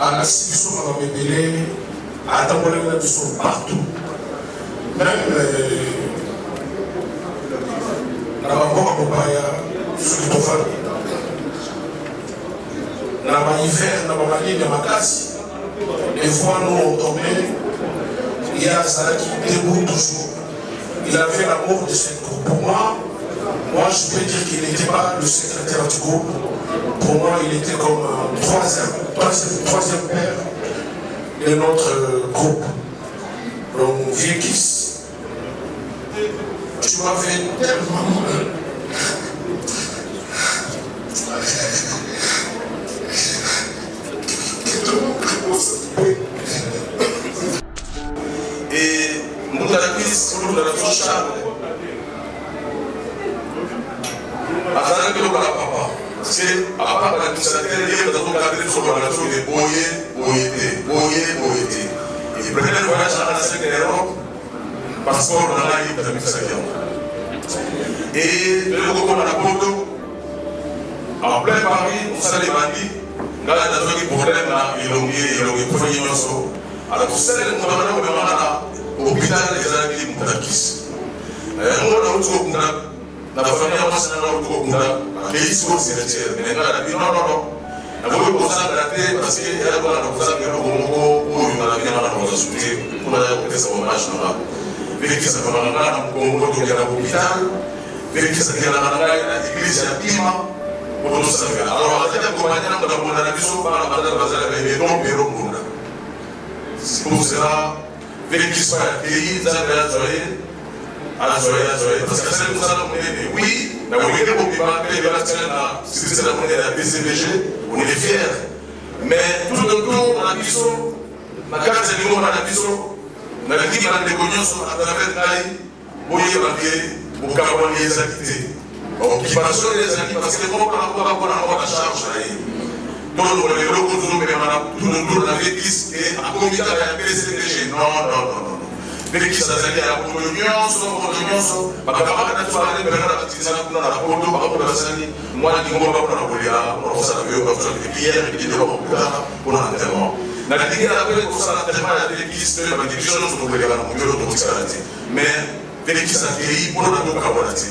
à Sibisson, à Mébélé, à Tambolé, partout. Même dans ma boîte, sur le téléphone, dans ma hiver, dans ma ligne, dans ma classe, des fois nous on tombait, il y a ça qui déboule toujours. Il avait l'amour de cette groupe. Pour moi, je peux dire qu'il n'était pas le secrétaire du groupe. Pour moi, il était comme un troisième père de notre groupe. Donc, Viekis, tu m'as fait tellement mal. Et nous avons nous avons charme. Azana que papa. Parce que à part la consacrer, il y a d'autres cadres sur la relation de boyer. Et premier voyage à la Seigneur Europe, passeport dans la ligne de la Mixakion. Et le gouvernement de Porto, en plein Paris, on s'est bandits. Dans la zone qui problème là, il a fait une chose. Alors, c'est le gouvernement de l'hôpital des Anglais Moutakis. On a retrouvé la famille a commencé à retrouver les histoires cimetières. Mais maintenant, elle a dit non. Elle voulait poser la tête parce qu'elle a posé le Congo où il a bien la soutenir pour la faire son hommage. Vérifier sa famille dans le Congo, il y a l'hôpital. Vérifier sa famille dans l'église, il y a Pima. Pour nous servir. Alors, on a dit que la mission par la madame Bazal avait des noms et des noms. Pour cela, vérifier soit accueilli, ça va joyer. Parce que c'est nous allons mener. Oui, mais on est au Biban, c'est la monnaie de la BCBG, on est fiers. Mais tout le temps, on a vu ça, la carte de niveau, on a vu ça, on a dit qu'on a des cognons à travers l'Aïe, pour y aller, pour carboniser les activités. Occupation des activités, parce que on va avoir la charge. Donc, on est là pour tout le monde, on avait dit qu'à combien de la BCBG, non. Vérifier ça, c'est à la nyonso bakabaka natwala mbele na batizana kuna na poto bakabaka basani mwana kingo bakuna bolia on ça veut pas faire des pierres qui devant pour l'enterrement na digira la pele pour ça l'enterrement la l'église de la bénédiction nous bolia na mujoro to tsarati mais vérifier ça qui pour na to kabolati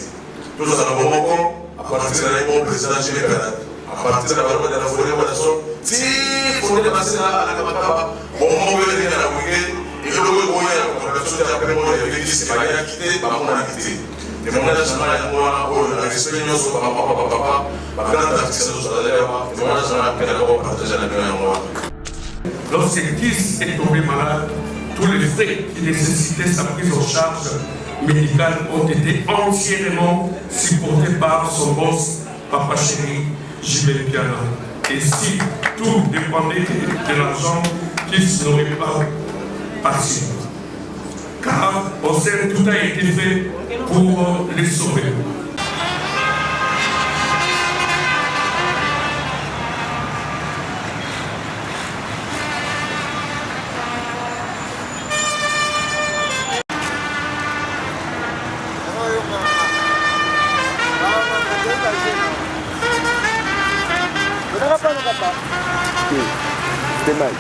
tout ça na bomoko à partir de la président général à partir de la forêt wala so si pour les passer à la kabaka bon on veut venir à la week-end. Et le gouvernement a quitté, on a quitté. Et mon âge, moi, on a respecté nos papa, lorsque Kiss est tombé malade, tous les frais qui nécessitaient sa prise en charge médicale ont été entièrement supportés par son boss, Papa Chéri, Gilles Piana. Et si tout dépendait de l'argent, Kiss n'aurait pas parti. Car au sein, tout a été fait pour les sauver. C'est mal.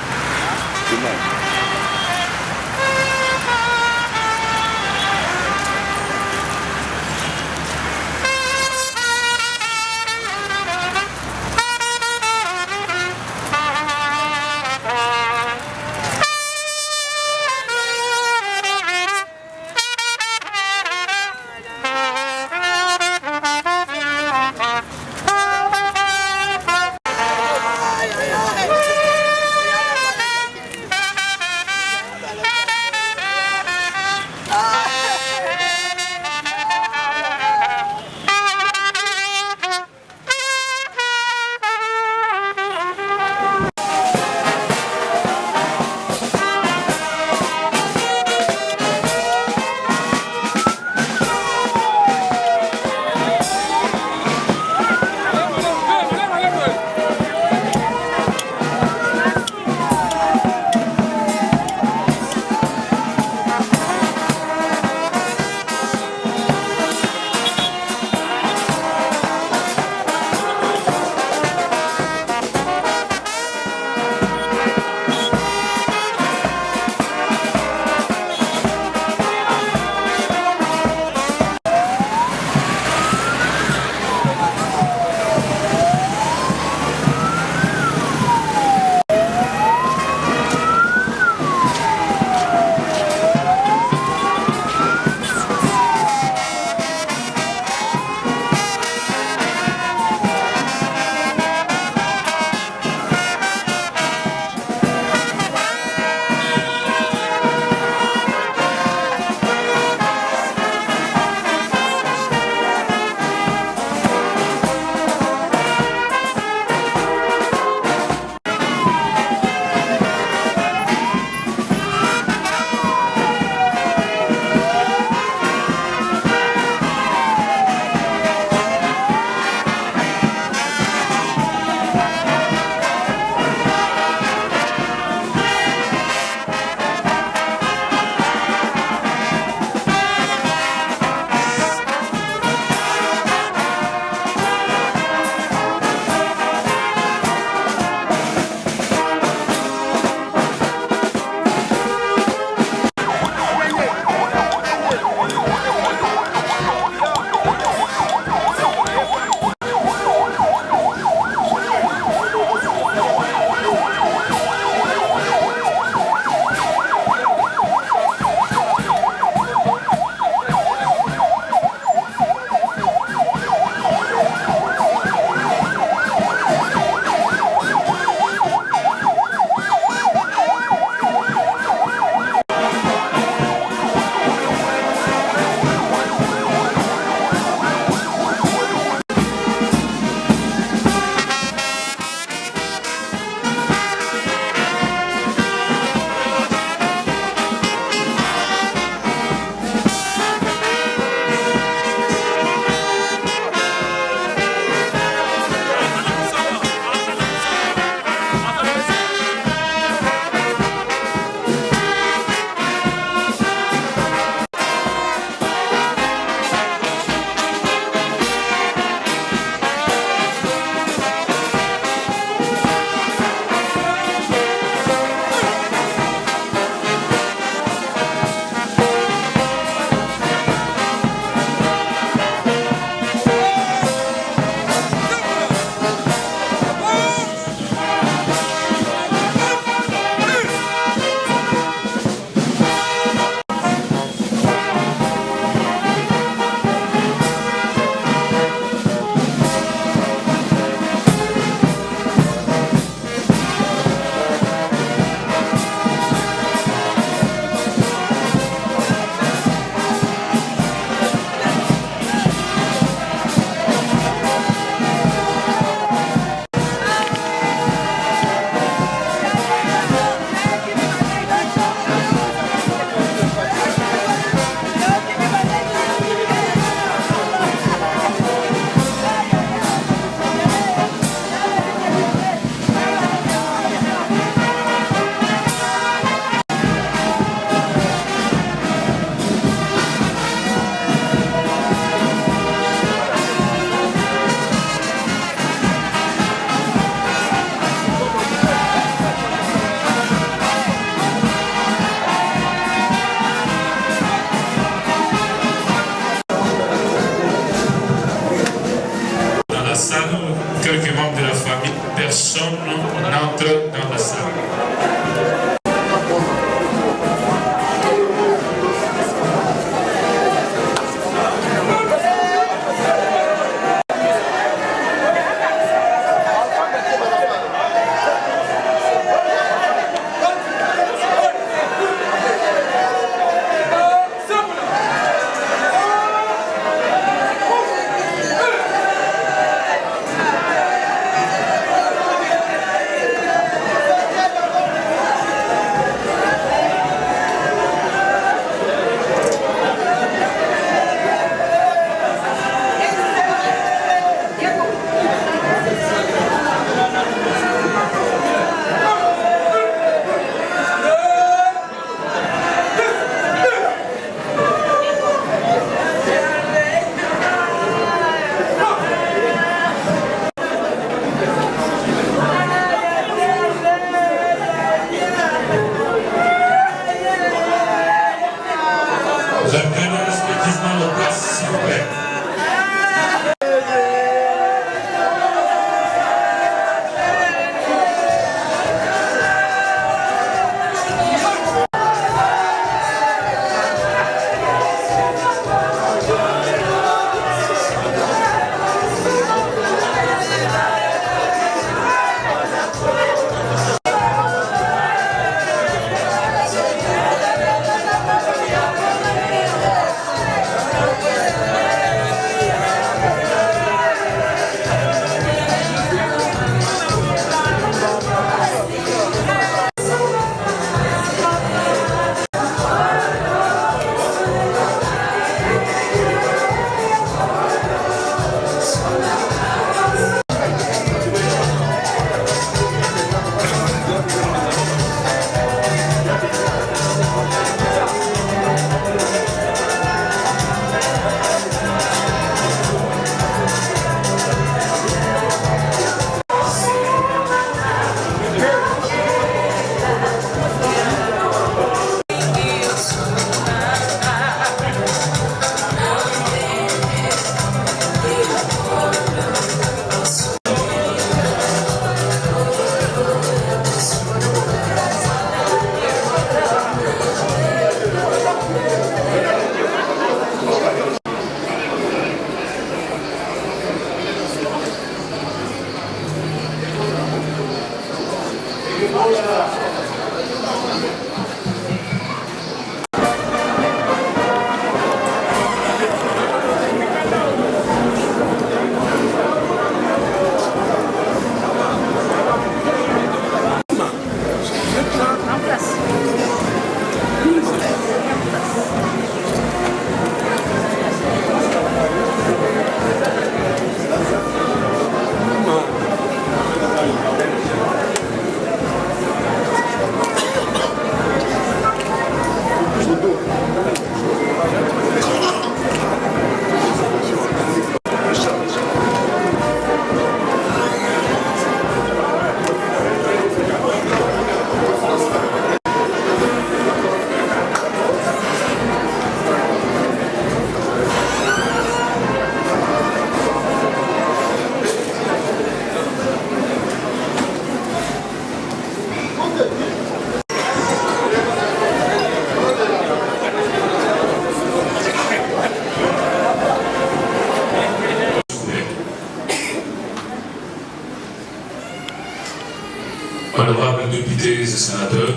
députés et sénateurs,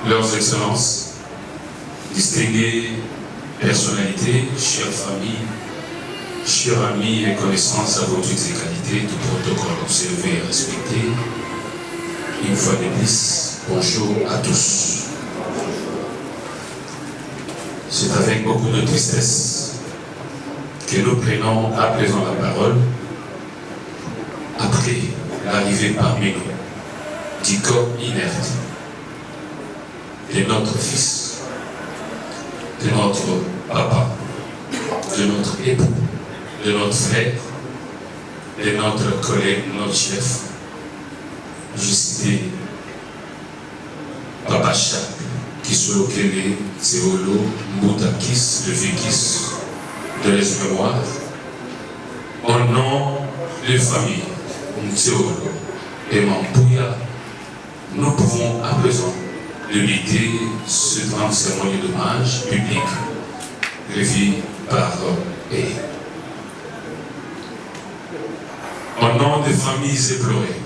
leurs excellences, distinguées personnalités, chères familles, chers amis et connaissances à vos trucs et qualités, tout protocole observé et respecté, une fois de plus, bonjour à tous. C'est avec beaucoup de tristesse que nous prenons à présent la parole après l'arrivée parmi nous du corps inerte de notre fils, de notre papa, de notre époux, de notre frère, de notre collègue, notre chef. Je citais Papa Chak, Kisolo-Kele, Tseolo, Mboutakis, le Vikis, de les mémoires, au nom de famille, Tseolo et Mampouya, nous pouvons à présent limiter ce grand cérémonie d'hommage public revu par eux. Au nom des familles éplorées,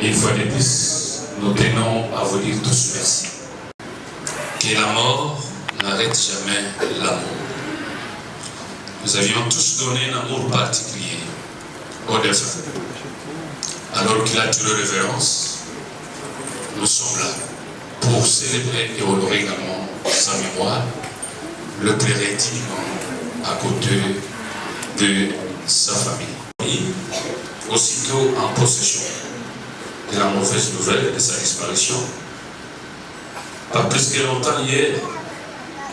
une fois de plus, nous tenons à vous dire tous merci. Que la mort n'arrête jamais l'amour. Nous avions tous donné un amour particulier au défunt. Alors qu'il a tué révérence, nous sommes là pour célébrer et honorer également sa mémoire, le clairer dignement à côté de sa famille. Aussitôt en possession de la mauvaise nouvelle de sa disparition, pas plus que longtemps hier,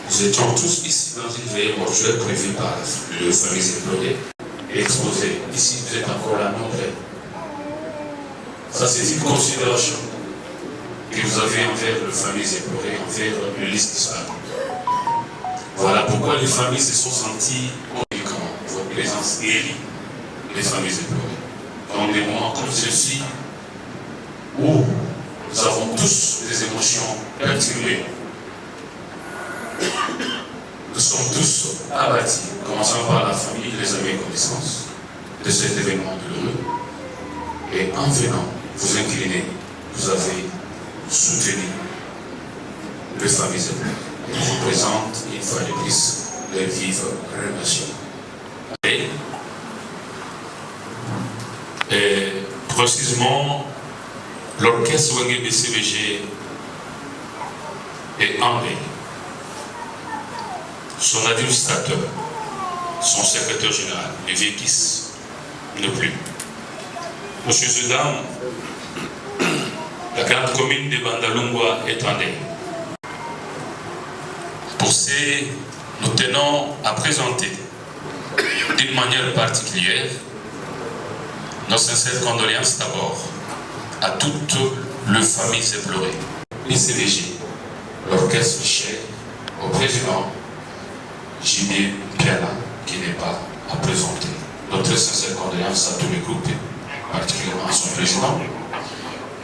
nous étions tous ici dans une veillée mortuaire prévue par les familles éplorées et exposées. Ici, vous êtes encore là, nombreux. Ça, c'est une considération que vous avez envers les familles éplorées, envers le liste d'histoire. Voilà pourquoi les familles se sont senties quand votre présence guérit les familles éplorées. Dans des moments comme ceci, où nous avons tous des émotions perturbées, nous sommes tous abattus, commençant par la famille, les amis et connaissances de cet événement douloureux. Et en venant vous incliner, vous avez soutenu les familles éplorées. Je vous présente une fois de plus les vives remerciements. Et précisément, l'orchestre Wenge BCBG est André, son administrateur, son secrétaire général, le Vikis, ne plus. Monsieur et dames, la grande commune de Bandalungwa est en deuil. Pour ces, nous tenons à présenter d'une manière particulière nos sincères condoléances d'abord à toutes les familles éplorées. l'ICDG, l'orchestre cher au président J.D. Piana, qui n'est pas à présenter. Notre sincère condoléances à tous les groupes, particulièrement à son président.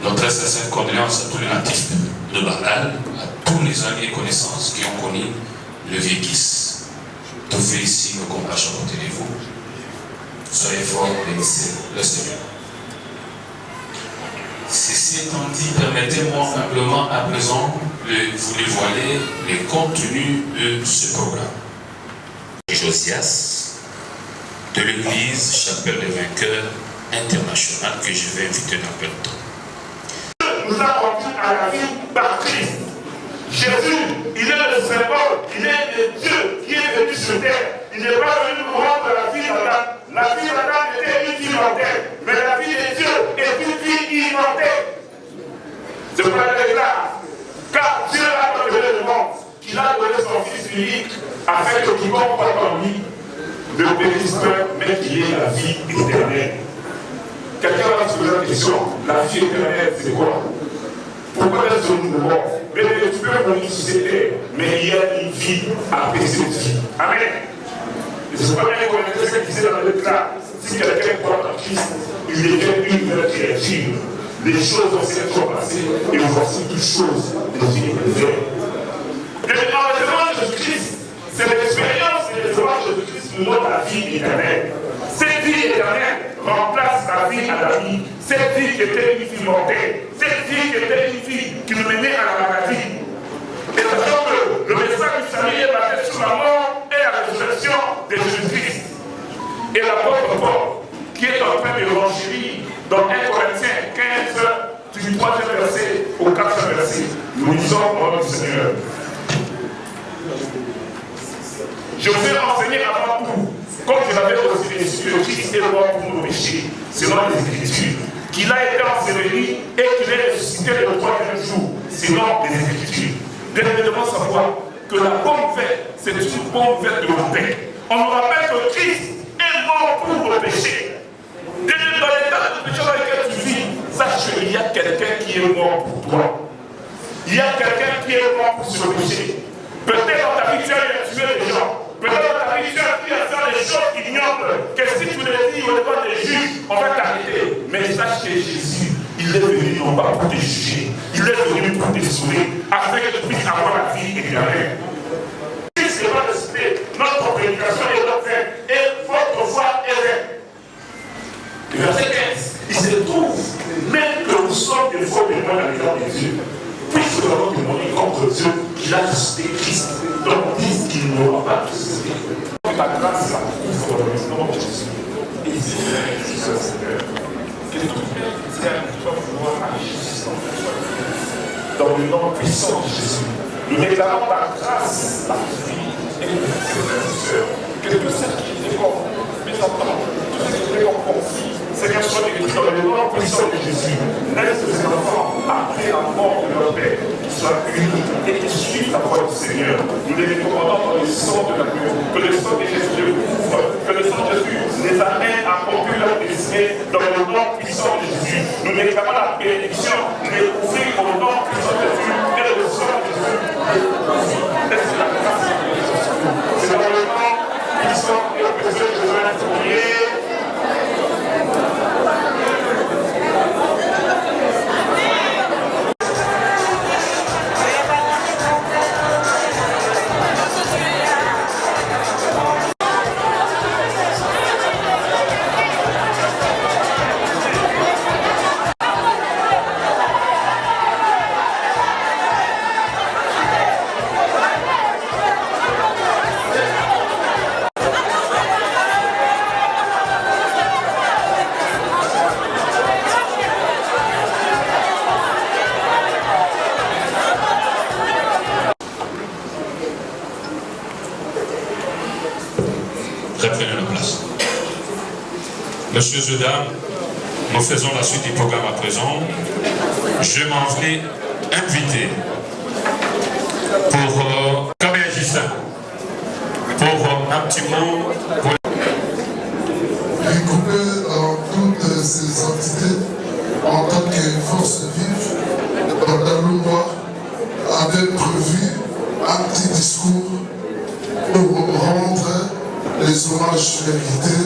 Notre sincère condoléances à tous les natifs de Bandal, à tous les amis et connaissances qui ont connu le Vikis. Tout fait ici nos compassions côté de vous. Soyez forts, bénissez le Seigneur. Ceci étant dit, permettez-moi simplement à présent de vous dévoiler les contenus de ce programme. Josias, de l'église Chapelle des Vainqueurs internationale que je vais inviter dans peu de temps. Nous a conduit à la vie par Christ. Jésus, il est le symbole, il est le Dieu qui est venu sur terre. Il n'est pas venu nous rendre la vie d'Adam. La vie d'Adam était une vie mortelle, mais la vie de Dieu est une vie immortelle. C'est pour la déclare. Car Dieu a donné le monde, qu'il a donné son Fils unique, afin que quiconque croit en lui ne périsse pas, mais qu'il ait la vie éternelle. Quelqu'un va se poser la question, la vie éternelle, c'est quoi? Pourquoi est-ce que nous morts? Mais tu peux mourir sur cette terre, mais il y a une vie après cette vie. Amen. Et c'est pas bien qu'on ait ce qui disait dans le déclare. Si quelqu'un croit en Christ, il devient une nouvelle créature. Les choses anciennes sont passées, et voici toutes choses devenues nouvelles. Et en le Jésus-Christ, c'est l'expérience de le Jésus-Christ qui nous donne la vie éternelle. Cette vie éternelle remplace la vie adamique. Cette vie qui était une vie mortelle. cette vie qui était une vie qui nous menait à la maladie. Et sachant que le message du salut est basé sur la mort et la résurrection de Jésus-Christ. Et l'apôtre Paul, qui est en train de renchérir dans 1 Corinthiens 15, du 3e verset au 4e verset, nous disons au nom du Seigneur. Je vous ai enseigné avant tout, comme je l'avais aussi reçu, le Christ est mort pour nos péchés, selon les Écritures, qu'il a été enseveli et qu'il est ressuscité le 3e jour, selon les Écritures. Nous devons savoir que la bonne nouvelle, c'est une bonne nouvelle de la paix. On nous rappelle que Christ est mort pour nos péchés. Dans l'état de péché dans lequel tu vis, sache qu'il y a quelqu'un qui est mort pour toi. Il y a quelqu'un qui est mort pour ce péché. Peut-être dans ta vie, tu as tué des gens. Peut-être dans ta vie, tu as pu faire des choses ignobles. Que si tu les dis au devant des juges, on va t'arrêter. Mais sache que Jésus, il est venu non pas pour te juger. Il est venu pour te sauver. Afin que tu puisses avoir la vie éternelle. Puisque notre prédication est doctrine et votre foi est vraie. Verset 15, il se trouve même que nous sommes des faux témoins dans les gens de Dieu. Puisque nous avons témoigné contre Dieu qu'il a ressuscité Christ, donc disent qu'il n'aura pas ressuscité. La grâce la couvre dans le nom de Jésus. Et c'est le Seigneur. Que tout chrétien soit pouvoir agir dans le nom puissant de Jésus. Nous déclarons la grâce, la vie et le Seigneur. Que tout ce qui est fort, mais entend, tout ce qui est confie, Seigneur, soit écrit dans le nom puissant de Jésus. Laisse ces enfants, après la mort de leur Père, qui soient unis et qui suivent la voie du Seigneur. Nous les recommandons dans le sang de l'agneau, que le sang de Jésus les couvre, que le sang de Jésus les amène à accomplir leur destinée dans le nom puissant de Jésus. Nous réclamons la bénédiction, les couvrir au nom puissant de Jésus et le sang de Jésus. Laisse la grâce de Jésus. C'est dans le nom puissant et précieux de Jésus prier. Reprenez la place. Messieurs et dames, nous faisons la suite du programme à présent. Je m'en vais inviter pour Kabé Justin, pour un petit mot. Regroupé dans toutes ces entités en tant que force vive, le pantalon noir avait prévu un petit discours pour rendre les hommages mérités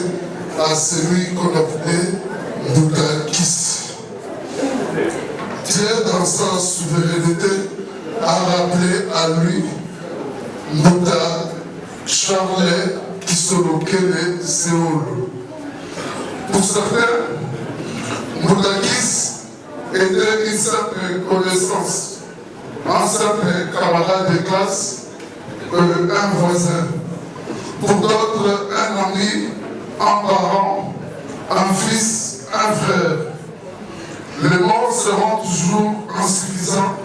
à celui qu'on appelait Mbouta Kiss. Dieu, dans sa souveraineté, a rappelé à lui Mbouta Charles Kisolokele Seolo. Pour certains, Mbouta Kiss était une simple connaissance, un simple camarade de classe, un voisin. Pour d'autres, un ami, un parent, un fils, un frère. Les mots seront toujours insuffisants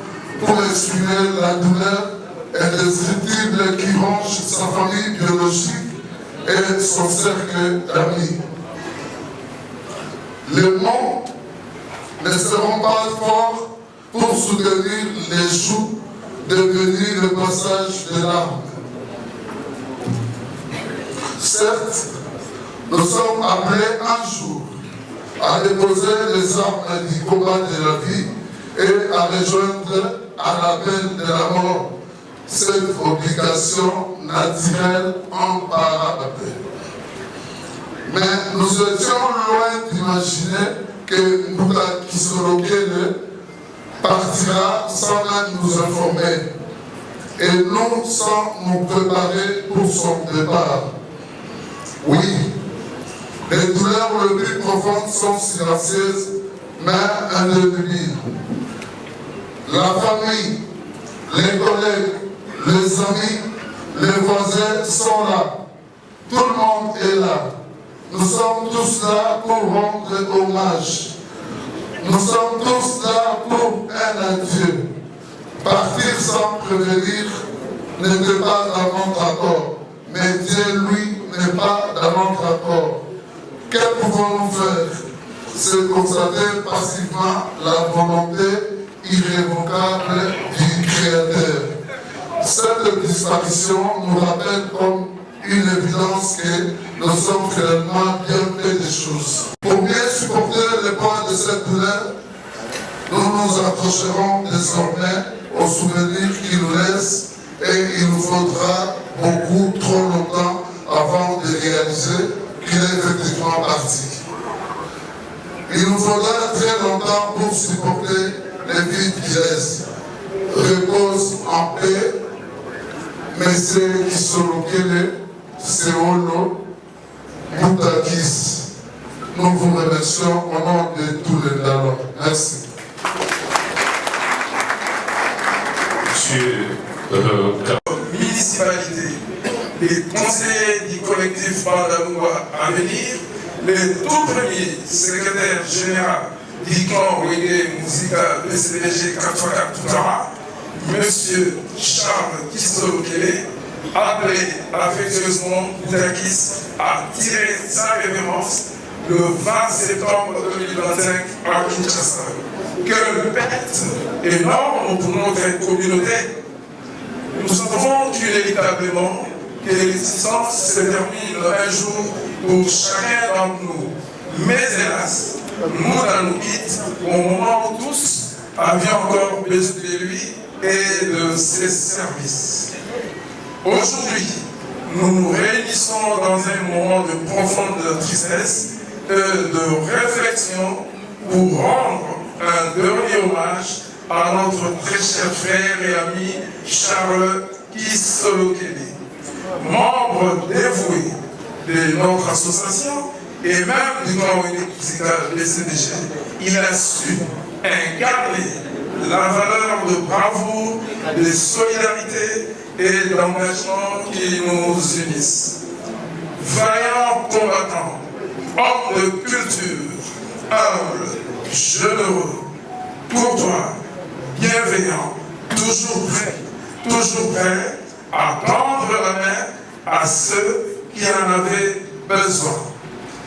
pour exprimer la douleur indescriptible qui ronge sa famille biologique et son cercle d'amis. Les mots ne seront pas forts pour soutenir les joues devenus le passage de larmes. Certes, nous sommes appelés un jour à déposer les armes du combat de la vie et à rejoindre à l'appel de la mort cette obligation naturelle imparable. Mais nous étions loin d'imaginer que Mbouta Kisolokele partira sans même nous informer et non sans nous préparer pour son départ. Oui, les douleurs les plus profondes sont silencieuses, mais indélébiles. la famille, les collègues, les amis, les voisins sont là. Tout le monde est là. Nous sommes tous là pour rendre hommage. Nous sommes tous là pour un adieu. Partir sans prévenir n'était pas dans notre accord. Mais Dieu, lui, n'est pas dans notre accord. Que pouvons-nous faire? C'est constater passivement la volonté irrévocable du Créateur. Cette disparition nous rappelle comme une évidence que nous sommes finalement bien fait des choses. Pour bien supporter le poids de cette douleur, nous nous accrocherons désormais aux souvenirs qu'il nous laisse et il nous faudra beaucoup trop longtemps avant de réaliser qu'il est effectivement parti. Il nous faudra très longtemps pour supporter les vies qui restent. Repose en paix, Messieurs Kisolokele, Seolo, Moutakis. Nous vous remercions au nom de tous les Ndalo. Merci. Monsieur municipalité, les conseillers du collectif Bandaloua à venir, le tout premier secrétaire général du clan Wege musical de CDG 4x4 Toutara, Monsieur Charles Kisolokele, appelé affectueusement Moutakis à tirer sa révérence le 20 septembre 2025 à Kinshasa. Quelle perte énorme pour notre communauté. Nous savons inévitablement que l'existence se termine un jour pour chacun d'entre nous. Mais hélas, Mouda nous quitte au moment où tous avions encore besoin de lui et de ses services. Aujourd'hui, nous nous réunissons dans un moment de profonde tristesse et de réflexion pour rendre un dernier hommage à notre très cher frère et ami Charles Kisolokele, membre dévoué de notre association et même du clan musical de CDG. Il a su incarner la valeur de bravoure, de solidarité et d'engagement qui nous unissent. Vaillant combattant, homme de culture, humble, généreux, courtois, bienveillant, toujours prêt à tendre la main à ceux qui en avaient besoin.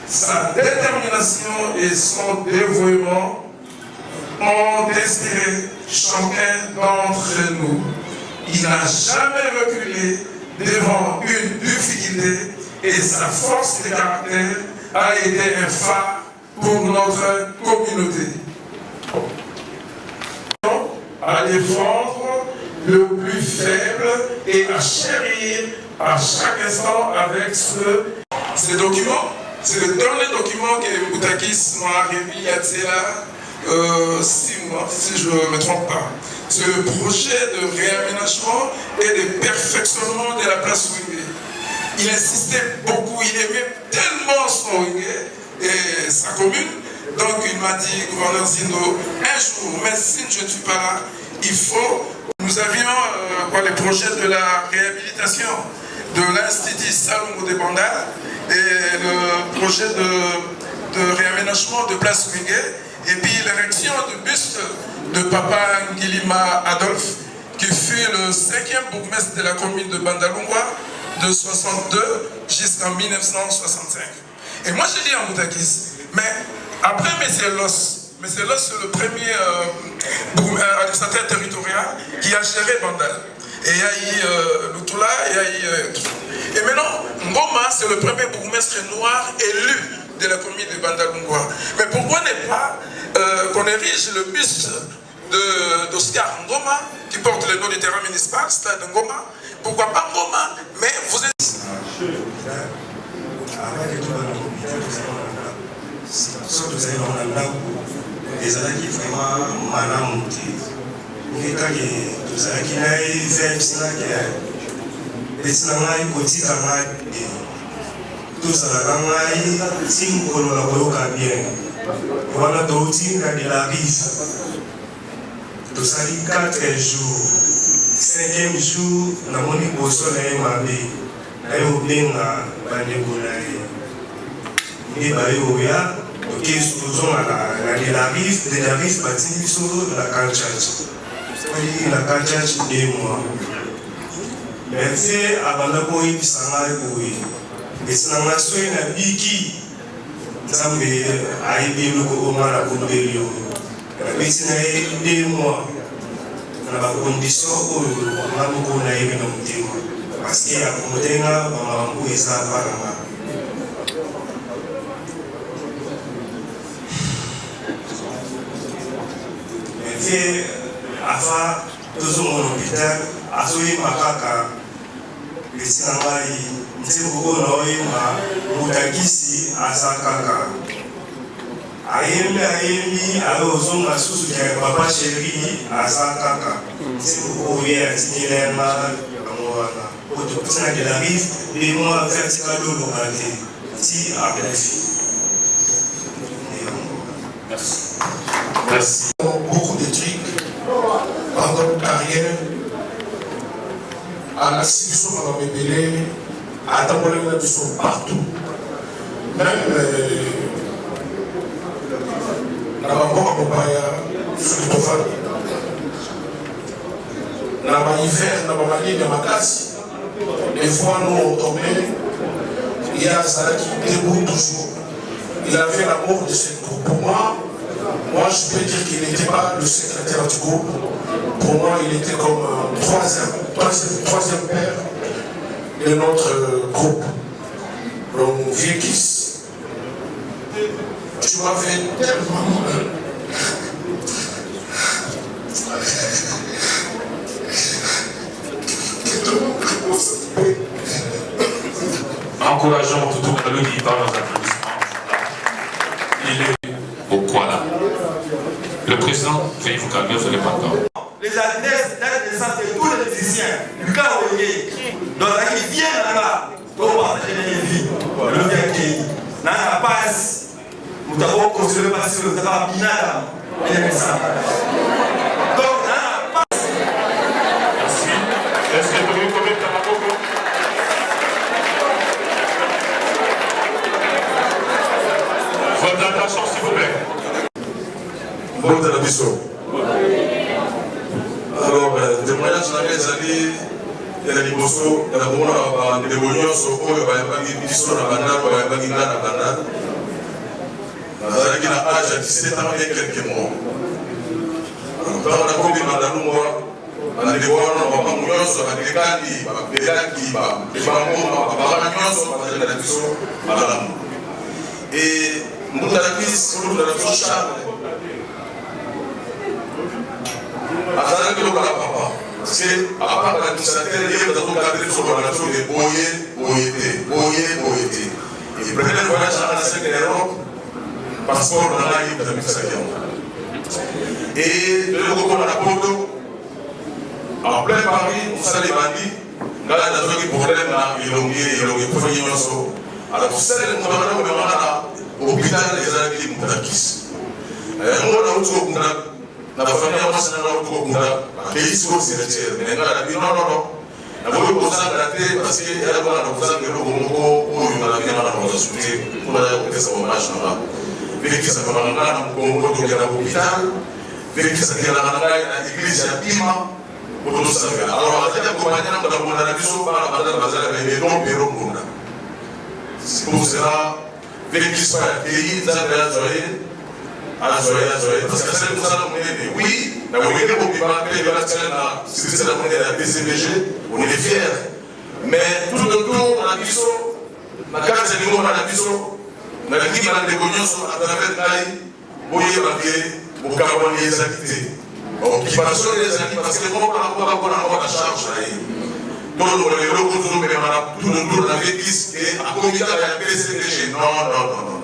Sa détermination et son dévouement ont inspiré chacun d'entre nous. Il n'a jamais reculé devant une difficulté et sa force de caractère a été un phare pour notre communauté. À défendre le plus faible et à chérir à chaque instant avec ce document. C'est le dernier document que Moutakis m'a remis il y a 6 mois, si je ne me trompe pas. C'est le projet de réaménagement et de perfectionnement de la place Wenge. Il insistait beaucoup, il aimait tellement son Wenge et sa commune. Donc il m'a dit, gouverneur Zindo, un jour, même si je ne suis pas là, il faut. Nous avions les projets de la réhabilitation de l'Institut Salongo de Bandal et le projet de réaménagement de place Wenge, et puis l'érection du buste de Papa Ngilima Adolphe, qui fut le 5e bourgmestre de la commune de Bandalungwa de 62 jusqu'en 1965. Et moi j'ai dit à Moutakis, mais après M. Loss, c'est le premier administrateur territorial qui a géré Bandal. Et il y a eu Lutula, il y a eu... Et maintenant, Ngoma, c'est le premier bourgmestre noir élu de la commune de Bandalungwa. Mais pourquoi ne pas qu'on érige le buste d'Oscar Ngoma, qui porte le nom du terrain municipal, Stade Ngoma? Pourquoi pas Ngoma? Mais vous êtes... ezalaki vraiment malamu te okekaki tozalaki na ye vesinaki esi na ngai kotika ngai tozalaka ngai ti mokolo na koyoka bien wana touti nga de la rive tosali 4 jours. 5e jour, namoni boso na ye mabe. Na ye obenga bandeko na ye. Nde baye oya, oke tozonga na de la rive batindi biso na Kanchach. Tosali na Kanchach 2 mois. Mais fe abanda koyebisa ngai boye. Esina nga soki na biki Nzambe ayebi eloko oma na kondeli oyo. Nabeti na ye 2 mois. Na bakondition oyo nga moko nayebi na motema parceke akomotenga bamakambo eza paranga mpe afa tozomona hôpital azoyemba kaka lesi na ngai nzembo oyo naoyemba motakisi aza kaka ayembi ayo ozonga susu ya papa chéri aza kaka nzembo oyo atinyelenga bango wana oyo tokotina de la rive 2 mois vertical oloba te ti akufi. Merci. Beaucoup de trucs pendant notre carrière à la situation à la Mébélé, à Tambolé, nous sommes partout. Même na bamboka mopaya fritofani na bahiver na bamanini ya makasi des fois nous on tombait il y a Zalaki debout toujours il avait l'amour de ce groupe pour moi je peux dire qu'il n'était pas le secrétaire du groupe pour moi il était comme troisième père de notre groupe donc Viekis. Tu m'as fait tellement mal. Encourageons tout le monde qui parle dans l'applaudissement. Il est au Kuala. Le président, veuillez vous calmer, vous n'avez pas le temps. Les adresses d'actes de santé de tous les musiciens, du cas où il est, dans la qui vient là-bas, pour partager les vies, le bien qui n'a pas. Nous avons construit parce que nous avons bien ça. Donc, merci. Est-ce que vous pouvez commettre à ma coco? Votre attention, s'il vous plaît. Bonne télévision. Alors, témoignage dans les années, il y a des bossos, il y a des bons, il y a des bons, il y a nazalaki na âge ya 17 ans et quelques mois. Ntango nakomi bandalungwa bandeko wana babango nyonso bandekandi babelaki bangoma babaka nyonso bazali na biso malamu. Et Moutalakis olobela biso Charles azalaki lokola papa parce que apart l'administrateur ye bazokadre biso kolobela biso ke boye te. Et premier voyage à la 5e Europe passeport dans la vie de la mission. Et de l'autre côté, en plein Paris, on s'est bandits. Là, il y a des problèmes, il y a des problèmes. Alors, vous savez, nous avons l'hôpital des années qui nous takis. Nous avons la famille a passé dans l'autre pays sur le cimetière. Mais non. Nous avons posé la tête parce qu'il y a des gens qui ont vekisa kamalanga na mkongo tokela hôpital vekisa kela na église ya Bima otosanga alors ataka komanya na komanda na biso para badala bazala ba don pero munda c'est pour cela vekisa pays nzambe azoye parce que c'est pour ça qu'on oui na wengine ko biba pe bala tena c'est la monnaie de la BCBG on est fiers mais tout autour na biso na carte de numéro na biso na ndiki na ndeko nyonso à travers ngai boyeba ke bokaboni ezali te occupation ezali parce que moko na charge na ye donc eloko tozomemana tout autour na vekis ke akomi kaka ya BCDG non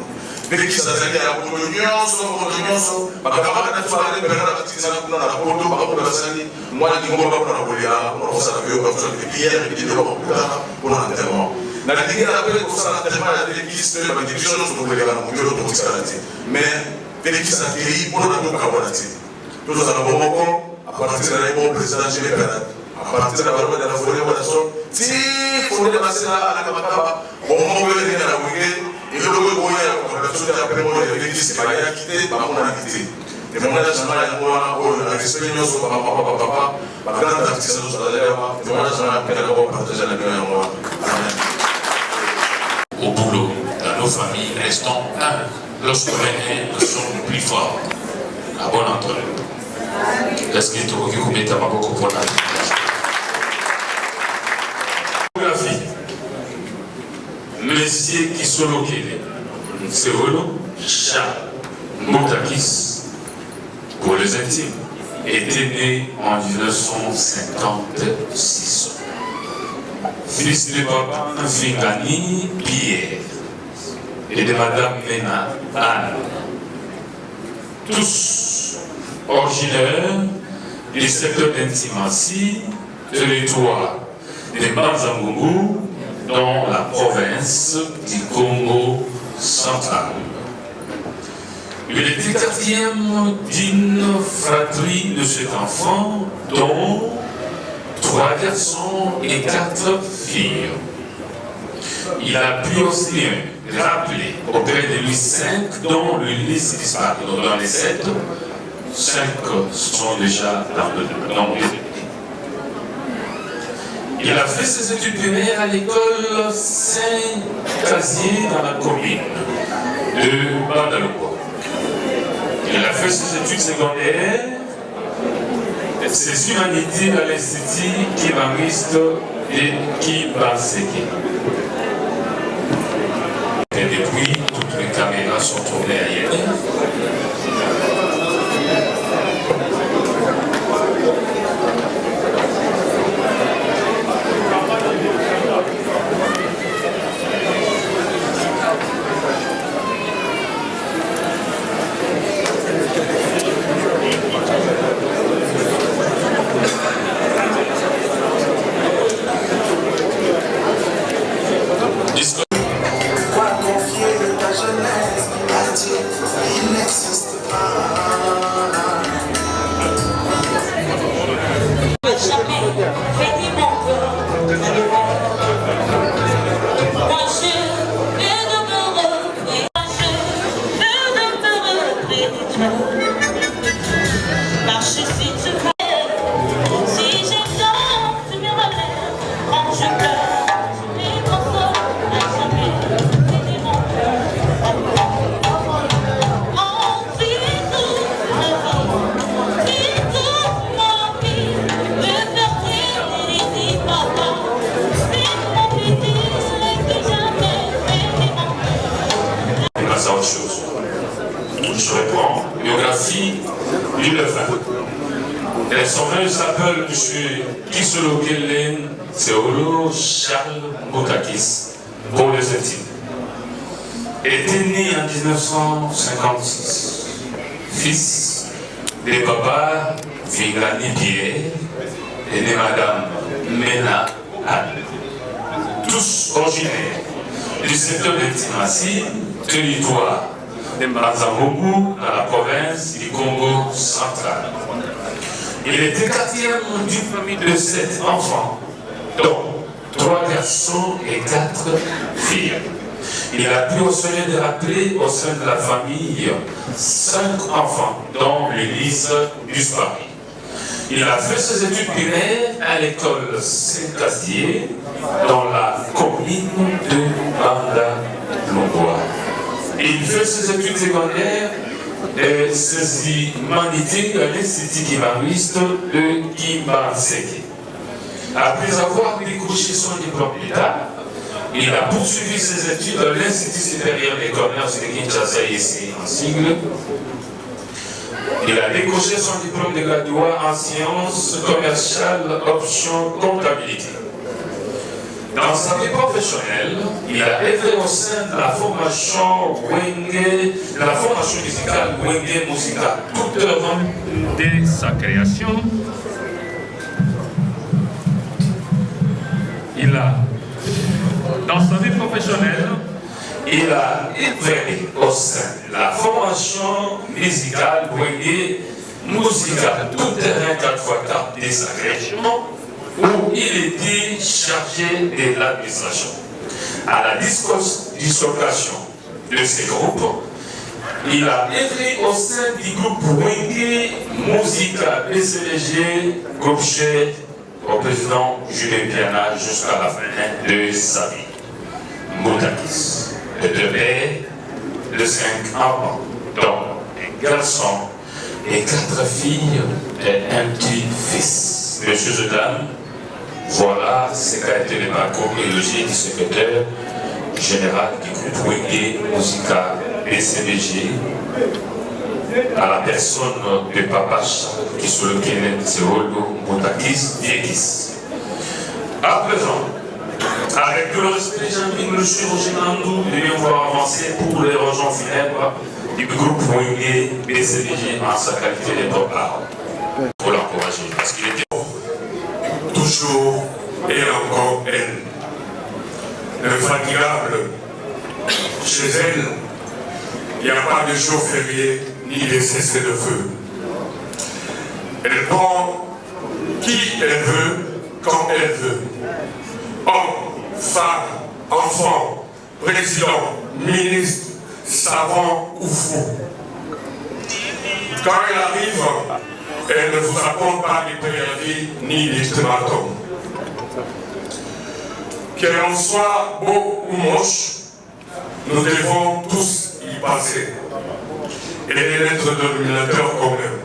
vekis azali ya boto nyonso bakamaka na biso balembelaka na batikisana kuna na poto bakomi basali mwana lingomba mpona na kolia mpona kosala veo bafosala priere ekidelo bakokutana mpona na enterrement na ndenge na pele kosala enterrement ya vekis pe badivision nyonso tokoleka na mokolo tokotikala te mais vekis akei mpona na tokabona te tozala bomoko à partir de mon président Gilles Pénat, à partir de la forêt de la zone, si vous voulez passer à la Kamakaba, au moment où vous venez à la Wigé, il faut que vous voyez la personne après moi, il y a dit c'est pas quitté, pas mon quitté. Et mon âge, je vais l'expérience sur papa, ma grande artiste, je vais aller mon âge, je vais partager la vie avec moi. Au boulot, dans nos familles, restons un. Lorsque nous sommes plus forts. À bon entendeur. Est-ce que tu veux que vous mettez ma beaucoup pour la géographie? Monsieur Kisolo Kele, Seolo, Charles Moutakis, pour les intimes, était né en 1956. Fils de papa Fingani Pierre et de madame Mena Anne. Tous originaires du secteur d'Intimancy, territoire de Banzangungu, dans la province du Congo central. Il était quatrième d'une fratrie de cet enfant, dont 3 garçons et 4 filles. Il a pu aussi rappeler auprès de lui 5 dont le liste disparaît. Donc dans les 7, 5 sont déjà dans le nombre. Il a fait ses études primaires à l'école Saint-Casier dans la commune de Bandaloko. Il a fait ses études secondaires, ses humanités à l'Institut Kibanguiste de Kibanseke. Et depuis, toutes les caméras sont tournées ailleurs. Je reprends, biographie du Levin. Et son nom s'appelle M. Kisolo Kelen Seolo Charles Moutakis, pour les intimes. Était né en 1956, fils de papa Fingani Pierre et de madame Mena Anne. Tous originaires du secteur d'Intimancy, territoire de Banzangungu, dans la province du Congo central. Il était quatrième d'une famille de 7 enfants, dont 3 garçons et 4 filles. Il a pu au seuil de rappeler au sein de la famille 5 enfants, dont l'Élise disparue. Il a fait ses études primaires à l'école Saint-Casier, dans la commune de Bandaloko. Il fait ses études secondaires et ses humanités à l'Institut Kibanguiste de Kibanseke. Après avoir décroché son diplôme d'État, il a poursuivi ses études à l'Institut supérieur des commerces de Kinshasa, ici en sigle. Il a décroché son diplôme de graduat en sciences commerciales, option comptabilité. Dans sa vie professionnelle, il a œuvré au sein de la formation Wenge, la formation musicale Wenge Musica, tout au long de sa création. Dans sa vie professionnelle, il a œuvré au sein de la formation musicale Wenge Musica tout terrain 4x4 des agrègements, où il était chargé de l'administration. À la dislocation de ces groupes, il a œuvré au sein du groupe Wenge Musica BCDG, groupe chef au président Julien Piana jusqu'à la fin de sa vie. Moutakis, de 2 pères, de 5 enfants, dont un garçon et 4 filles et un petit fils. Messieurs et dames, voilà ce qu'a été le parcours élogieux du secrétaire général du groupe Wenge Musica BCBG à la personne de Papa qui sur lequel se roule Moutakis Viekis. À présent, avec tout le respect, j'invite M. Roger Nandou de voir avancer pour les rejoints funèbres du groupe Wenge BCBG en sa qualité de porte-parole. Pour l'encourager, parce qu'il était toujours et encore elle. Infatigable, chez elle, il n'y a pas de jour férié ni de cessez-le-feu. Elle prend qui elle veut, quand elle veut. Homme, femme, enfant, président, ministre, savant ou fou. Quand elle arrive, elle ne vous apporte pas de préavis ni d'ultimatum. Qu'elle en soit beau ou moche, nous devons tous y passer. Elle est l'être dominateur quand même.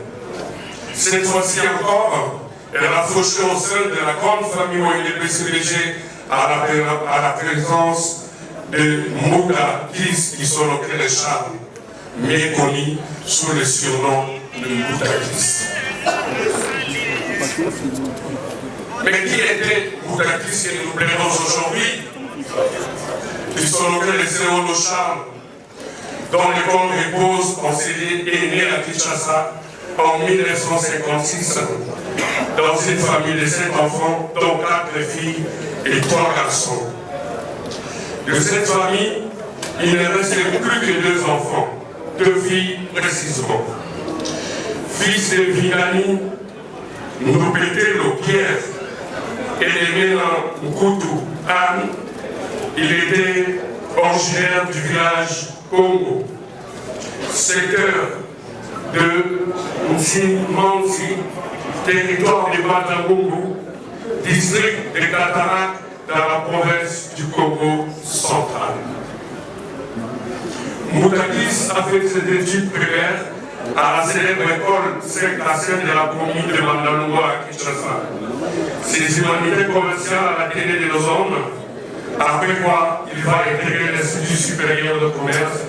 Cette fois-ci encore, elle a fauché au sein de la grande famille Wenge BCBG à la présence de Moutakis qui sont le Charles, mieux connu sous le surnom de Moutakis. Mais qui était Moutakis que nous plairons aujourd'hui? Ils sont le Zéro Charles, dont le corps repose en CD et né à Kinshasa en 1956 dans une famille de 5 enfants, dont 4 filles et 3 garçons. De cette famille, il ne restait plus que 2 enfants, 2 filles précisément. Fils de Vigani, Noupetelo Pierre et Emena Nkoutou Anne, il était originaire du village Congo, secteur de Nzimanzi, territoire de Batangungu, district de Cataract dans la province du Congo central. Moutakis a fait ses études primaires à la célèbre école Saint-Cassien de la commune de Mandalungu à Kinshasa. Ses humanités commerciales à la télé de Lausanne, après quoi il va intégrer l'Institut supérieur de commerce,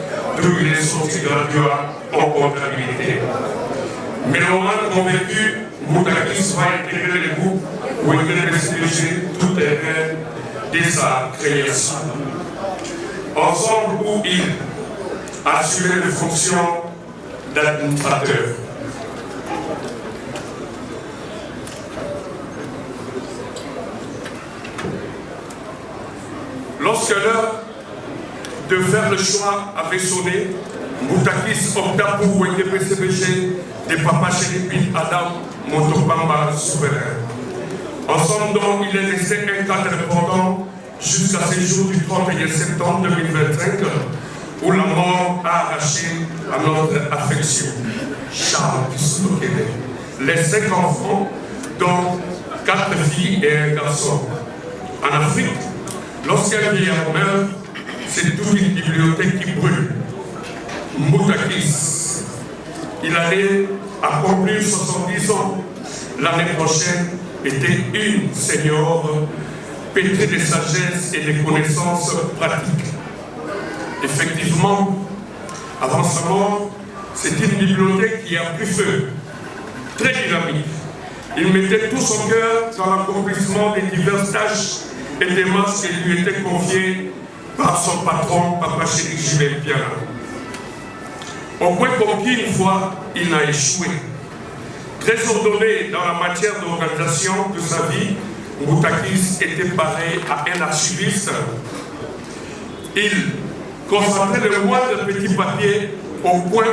d'où il est sorti graduat en comptabilité. Mais au moment convaincu, Moutakis va intégrer le groupe Wenge BCBG tout terrain de sa création. Ensemble où il assurait les fonctions d'administrateur. Lorsque l'heure de faire le choix avait sonné, Moutakis opta pour Wenge BCBG de Papa Chéripine Adam Motopamba souverain. Ensemble donc, il est resté un cadre important jusqu'à ce jour du 31 septembre 2025, où la mort a arraché à notre affection. Charles Kisokele. Les 5 enfants, dont 4 filles et un garçon. En Afrique, lorsqu'un vieillard meurt, c'est toute une bibliothèque qui brûle. Moutakis, il allait accomplir 70 ans. L'année prochaine était une senior pétrie de sagesse et de connaissances pratiques. Effectivement, avant sa mort, c'est une bibliothèque qui a pris feu, très dynamique. Il mettait tout son cœur dans l'accomplissement des diverses tâches et démarches qui lui étaient confiées par son patron, Papa Chéri Julien Piana. Au point qu'aucune fois, il n'a échoué. Très ordonné dans la matière d'organisation de sa vie, Moutakis était pareil à un archiviste. Il concentrait le moindre petit papier au point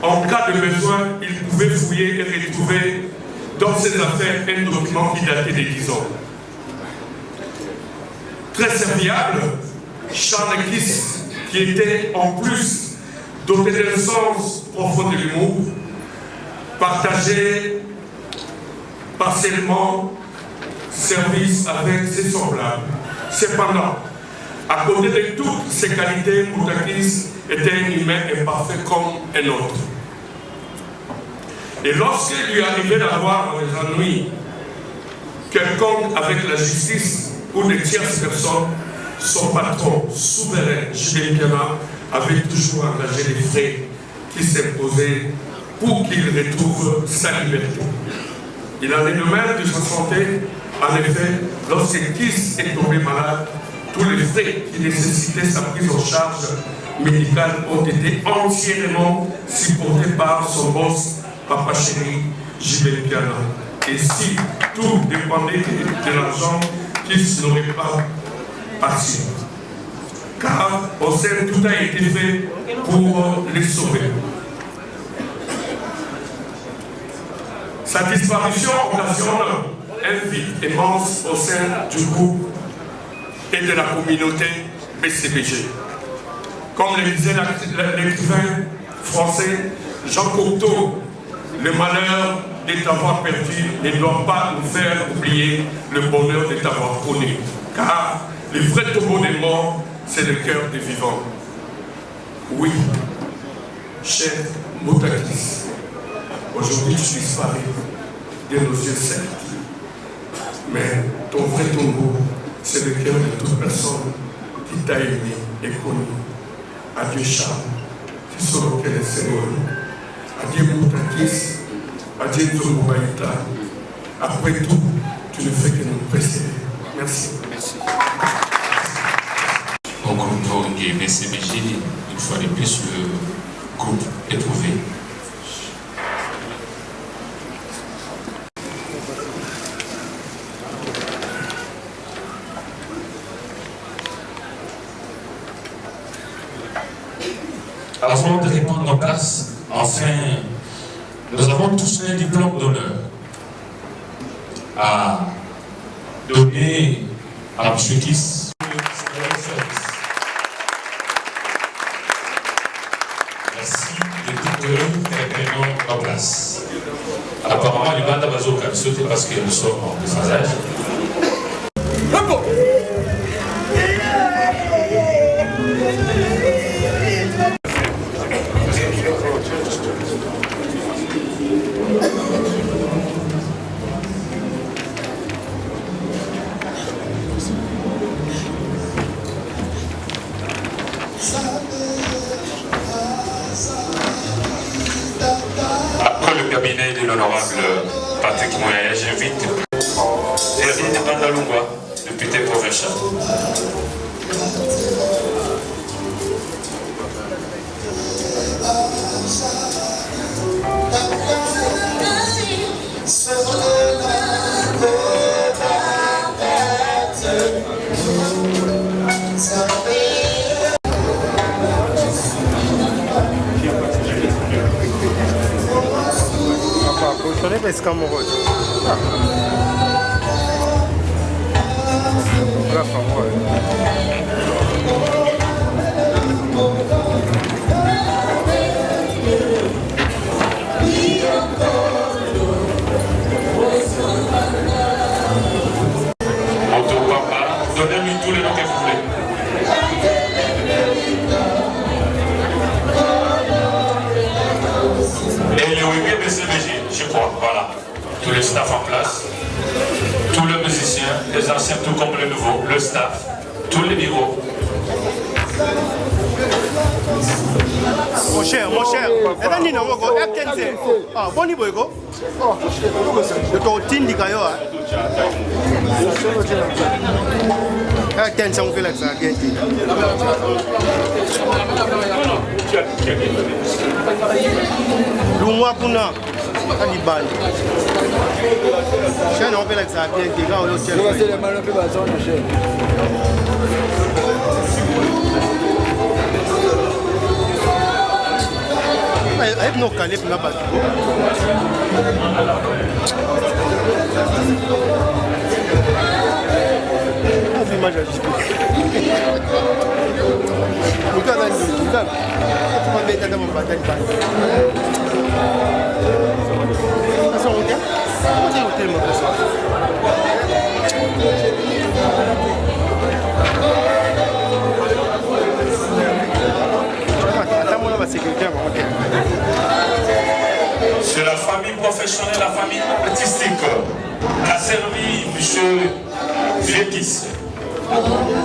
En cas de besoin, il pouvait fouiller et retrouver dans ses affaires un document qui datait de 10 ans. Très serviable, Charles Kiss, qui était en plus doté d'un sens profond de l'humour, partageait partiellement service avec ses semblables. Cependant, à côté de toutes ces qualités, Moutakis était un humain imparfait comme un autre. Et lorsqu'il lui arrivait d'avoir des ennuis quelconques avec la justice ou des tierces personnes, son patron souverain, J.B. Piana, avait toujours engagé les frais qui s'imposaient pour qu'il retrouve sa liberté. Il en est de même de sa santé. En effet, lorsque Kiss est tombé malade, tous les frais qui nécessitaient sa prise en charge médicale ont été entièrement supportés par son boss, Papa Chéri, J.B. Piana. Et si tout dépendait de l'argent, Kiss n'aurait pas parti. Car au sein, tout a été fait pour les sauver. Sa disparition occasionne un vide immense au sein du groupe et de la communauté BCBG. Comme le disait l'écrivain français Jean Cocteau, le malheur de t'avoir perdu ne doit pas nous faire oublier le bonheur de t'avoir connu. Car le vrai tombeau des morts, c'est le cœur des vivants. Oui, cher Moutakis, aujourd'hui tu disparais de nos yeux certes. Mais ton vrai tombeau, c'est le cœur de toute personne qui t'a aimé et connu. Adieu Charles, tu sauras quel est ce symbole. Adieu Moutakis, adieu Nzongo-Baïta. Après tout, tu ne fais que nous précéder. Merci. Merci. Au groupe Vongue BCBG, une fois de plus, le groupe est trouvé. Avant de répondre nos places, enfin, nous avons tous un diplôme d'honneur à donner à M. Kiss. Merci de tout cœur et prenons nos places. Apparemment, les bandes à sauté parce que nous sommes en passage. Cabinet de l'honorable Patrick Mouyaya, j'invite Hervé Bandalungwa, député provincial. Sono pesca mogote. Por favor. Donnez-lui tous les noms que vous voulez. Et le week-end BCBG, je crois, voilà. Tous les staffs en place, tous les musiciens, les anciens tout comme les nouveaux, le staff, tous les bureaux. Mon cher, est-ce que nous avons un bon niveau? Je t'ai dit que attention, Félix, Lumwa kuna hadi bali. Shana on Félix a bien dit quand on tient. C'est le mal peu bazon na chaîne. Ai Non, Caleb n'a pas tout. Image à discuter. On peut aller dans le mettre dans mon bataille. Ça on dit. On dit au tellement ça. C'est la famille professionnelle, la famille artistique a servi M. Vietis,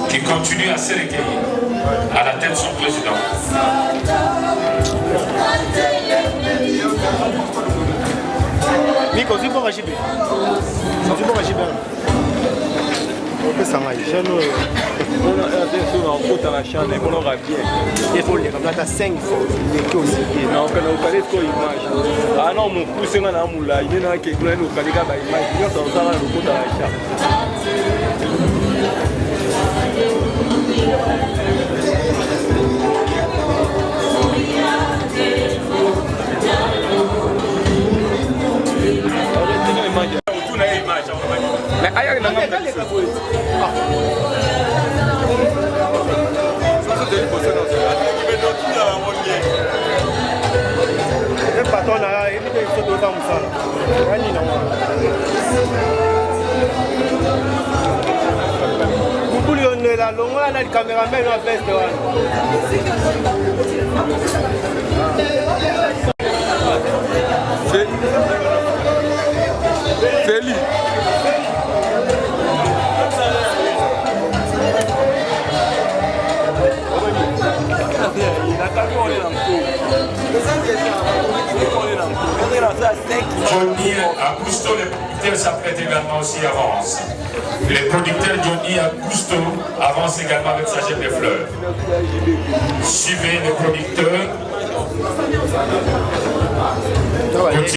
qui continue à se recueillir à la tête de son président. Miko, tu peux réagir. Tu peux réagir. Ça va, je ne il faut les ramener à 5 fois. Non, quand on parle de l'image. Ah non, mon pouce est dans la moula. Il y a quelqu'un qui a l'image. Il y a dans le coup de la mais ailleurs, il y a un la longue la caméraman a fait Feli. Johnny Augusto, les producteurs s'apprêtent également aussi avancent. Les producteurs Johnny Augusto avancent également avec sa jette de fleurs. Suivez les producteurs.